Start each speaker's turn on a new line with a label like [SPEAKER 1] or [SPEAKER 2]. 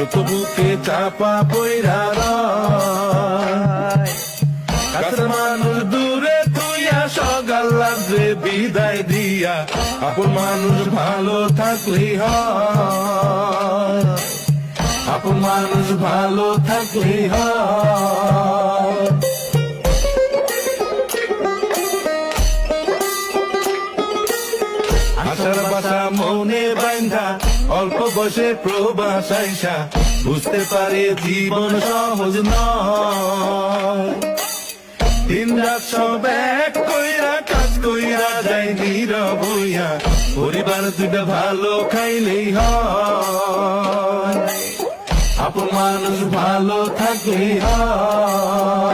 [SPEAKER 1] ছোট বুকে চাপা পইরা রয়। কাছের মানুষ দূরে তুইয়া সকাল রাত্রে বিদায় দিয়া, আপন মানুষ ভালো থাকলেই হয়, আপন মানুষ ভালো থাকলেই হয়। আশার বাসা মনে বাইন্ধা অল্প বয়সে প্রবাস আইসা, বুঝতে পারে জীবন সহজ নয়। দিন রাত সব এক কইরা কাজ কইরা যায় নীরব হইয়া, পরিবার দুইটা ভালো খাইলেই হয়, আপন মানুষ ভালো থাকলেই হয়।